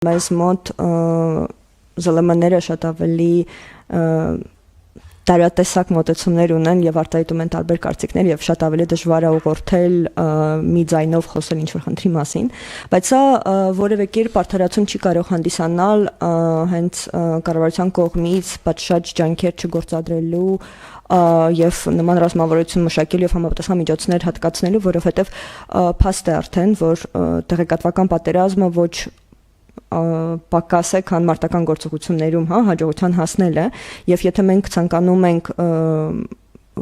Մեզ մոտ ԶԼՄ-ները շատ ավելի տարատեսակ մոտեցումներ ունեն եւ արտահայտում են տարբեր կարծիքներ եւ շատ ավելի դժվար է ուղղորդել մի ձայնով խոսել ինչ-որ խնդրի մասին, բայց սա որևէ կերպ արդարացում չի կարող հանդիսանալ հենց կառավարության կողմից պատշաճ ջանքեր չգործադրելու եւ նման ռազմավարություն մշակելու եւ համապատասխան միջոցներ հատկացնելու, որովհետեւ փաստ է արդեն, որ տեղեկատվական պատերազմը ոչ պակաս է, քան մարտական գործողություններում հաջողության հասնելը եւ եթե մենք ցանկանում ենք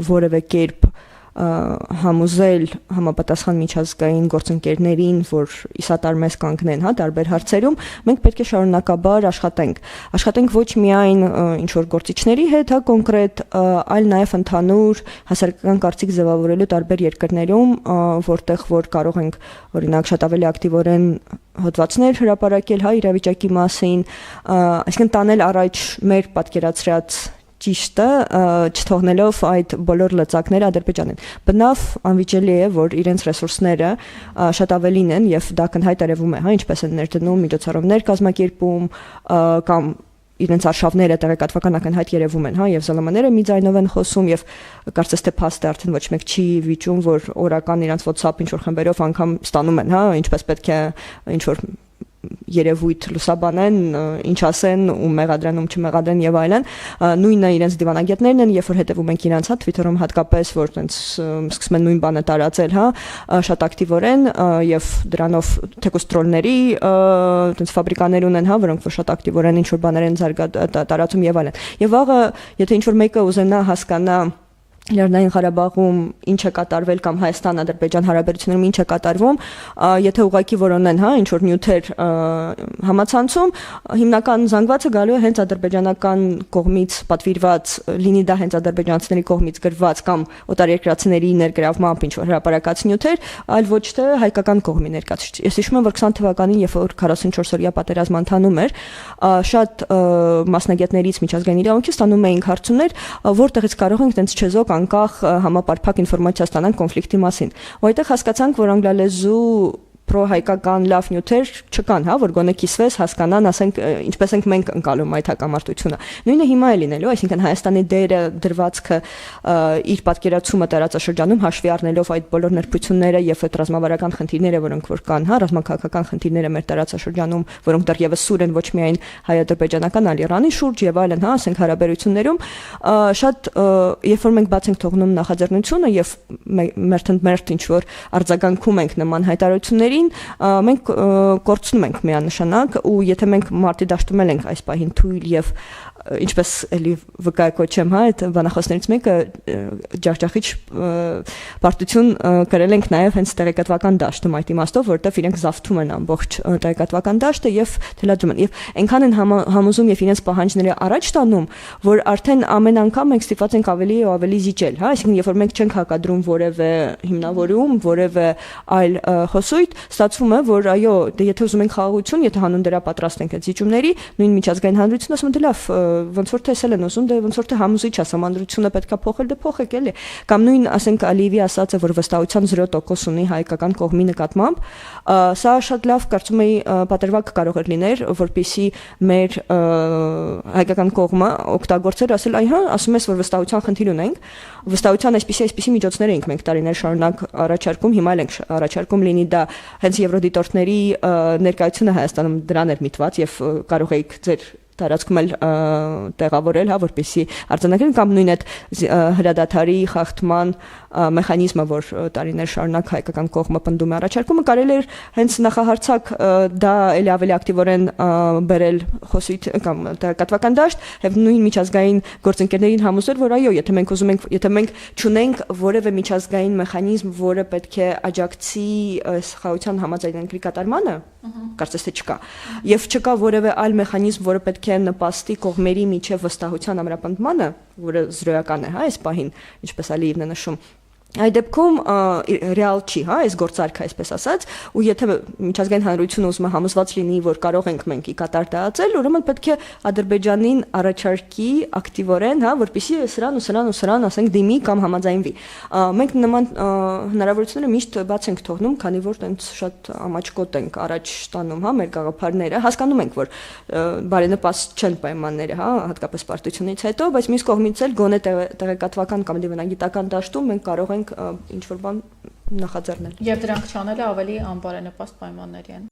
որևէ կերպ համոզել համապատասխան միջազգային գործընկերներին, որ իսատար մեզ կանգնեն, տարբեր հարցերում, մենք պետք է շարունակաբար աշխատենք ոչ միայն ինչ որ գործիչների հետ, կոնկրետ, այլ նաև ընդհանուր հասարակական կարծիք ձևավորելու տարբեր երկրներում, որտեղ որ կարող ենք օրինակ շատ ավելի ակտիվորեն հոդվածներ հրապարակել իրավիճակի մասին, այսինքն տանել առաջ մեր պատկերացրած ճիշտը, չթողնելով այդ բոլոր լծակները Ադրբեջանին։ Բնավ անվիճելի է, որ իրենց ռեսուրսները շատ ավելին են եւ դա կնհայտ երևում է, ինչպես են ներդնում միջոցառումներ կազմակերպում կամ իրենց արշավները տեղեկատվական ակնհայտ երևում են, եւ ԶԼՄ-ները մի ձայնով են խոսում եւ կարծես թե փաստ է արդեն ոչ մեկ չի վիճում, որ օրական իրենց WhatsApp ինչ որ խմբերով անգամ ստանում են, ինչպես պետք է ինչ որ երևույթ լուսաբանեն, ինչ ասեն ու մեղադրեն չմեղադրեն եւ այլն, նույնը իրենց դիվանագետներն են, երբ որ հետևում ենք իրենց Twitter-ում հատկապես, որ տենց սկսում են նույն բանը տարածել, շատ ակտիվորեն եւ դրանով թեկուզ տրոլների տենց ֆաբրիկաներ ունեն, որոնք որ շատ ակտիվորեն ինչ որ բաներ են տարածում եւ այլն։ Եվ վաղը, եթե ինչ որ մեկը ուզենա հասկանա Լեռնային Ղարաբաղում ինչ է կատարվել կամ Հայաստան-Ադրբեջան հարաբերություններում ինչ է կատարվում, եթե ուղղակի որոնեն, ինչ որ նյութեր համացանցում, հիմնական զանգվածը գալու է հենց ադրբեջանական կողմից պատվիրված, լինի դա հենց ադրբեջանցիների կողմից գրված կամ օտարերկրացիների ներգրավմամբ ինչ որ հրապարակած նյութեր, այլ ոչ թե հայկական կողմի ներկայացուցիչ։ Ես հիշում եմ, որ 20 թվականին, երբ որ 44-օրյա պատերազմը ընթանում էր, շատ մասնագետներից միջազգային իրավունքի ստանում էինք հարցումներ, որտեղից կարող ենք տենց չեզոք անկախ համապարփակ ինֆորմացիա ստանանք կոնֆլիկտի մասին։ Որտեղ հասկացանք, որ անգլալեզու պրոհայկական լավ նյութեր չկան, որ գոնե կիսվես, հասկանան, ասենք, ինչպես ենք մենք ընկալում այդ հակամարտությունը։ Նույնը հիմա է լինելու, այսինքն Հայաստանի դերը դրվածքը իր պատկերացումը տարածաշրջանում հաշվի առնելով այդ բոլոր նրբությունները եւ այդ ռազմավարական խնդիրները, որոնք որ կան, ռազմաքաղաքական խնդիրները մեր տարածաշրջանում, որոնք դեռևս սուր են ոչ միայն հայ-ադրբեջանական, այլ Իրանի շուրջ եւ այլն, ասենք հարաբերություններում, շատ երբ որ մենք բաց ենք թողնում նախաձեռնությունը եւ մերթ ինչ որ արձագանքում ենք նման հայտարարությունների մենք կորցնում ենք միանշանակ ու եթե մենք մարտի դաշտում ենք այս պահին թույլ եւ ինչպես էլի վկայակոչեմ, այդ բանախոսներից մեկը ջախջախիչ պարտություն կրել ենք նաև հենց տեղեկատվական դաշտում այդ իմաստով, որովհետև իրենք զավթում են ամբողջ տեղեկատվական դաշտը եւ թելադրում են։ Եվ այնքան են համոզում եւ իրենց պահանջները առաջ տանում, որ արդեն ամեն անգամ մենք ստիպված ենք ավելի ու ավելի զիջել, այսինքն երբ որ մենք չենք հակադրում որևէ հիմնավորում, որևէ այլ խոսույթ, ստացվում է, որ այո, եթե ուզում ենք խաղաղություն, եթե հանուն դրա պատրաստ ենք այդ զիջումների, նույն միջազգային հանրությունը ասում է դե լավ ոնց որ թե էսել են ուզում, դե ոնց որ թե համոզիչ է, համանդրությունը պետքա փոխել, դե փոխեք էլի։ Կամ նույն, ասենք, Ալիևի ասած է, որ վստահության 0% ունի հայկական կողմի նկատմամբ, սա շատ լավ կարծում եի պատրվակ կարող էր լիներ, որպեսզի մեր հայկական կողմը օգտագործեր, ասել, այ հա, ասում ես, որ վստահության խնդիր ունենք, վստահության այսպիսի միջոցներ ենք մենք տարիներ շարունակ առաջարկում, հիմա էլ ենք առաջարկում, լինի դա հենց եվրոդիտորդների ներկայությունը Հայաստանում դրան էր միտված եւ կարող եք ձեր տարածքում էլ տեղավորել, որպեսզի արձանագրեն կամ նույն այդ հրադադարի խախտման մեխանիզմը, որ տարիներ շարունակ հայկական կողմը պնդում է առաջարկումը, կարելի էր հենց նախահարցակ դա էլի ավելի ակտիվորեն բերել խոսույթ կամ տեղեկատվական դաշտ, եւ նույն միջազգային գործընկերներին համոզել, որ այո, եթե մենք ուզում ենք, եթե մենք չունենք որևէ միջազգային մեխանիզմ, որը պետք է աջակցի խաղաղության համաձայնագրի կատարմանը, կարծես թե չկա, եւ չկա որևէ այլ մեխանիզմ, որը պետք է նպաստի կողմերի միջև վստահության ամրապնդմանը, որը զրոյական է, այս պահին, ինչպես Ալիևն է նշում, Այդ դեպքում ռեալ չի, հա, այս գործարքը, այսպես ասած, ու եթե միջազգային հանրությունը ուզում է համոզված լինի, որ կարող ենք մենք ի կատար դարձել, ուրեմն պետք է Ադրբեջանին առաջարկի ակտիվորեն, հա, որպեսզի սրան ու սրան ու սրան, ասենք, դիմի կամ համաձայնվի։ Մենք նման հնարավորությունները միշտ բաց ենք թողնում, քանի որ տենց շատ ամաչկոտ ենք առաջ տանում, հա, մեր գաղափարները, հասկանում ենք, որ բարենպաստ չեն պայմանները, հա, հատկապես պարտությունից հետո, բայց մյուս կողմից էլ գոնե տեղեկատվական կամ դիվանագիտական դաշտում մենք կարող ենք ինչ-որ բան նախաձեռնել։ Եվ դրանք չանելը ավելի անբարենպաստ պայմանների են։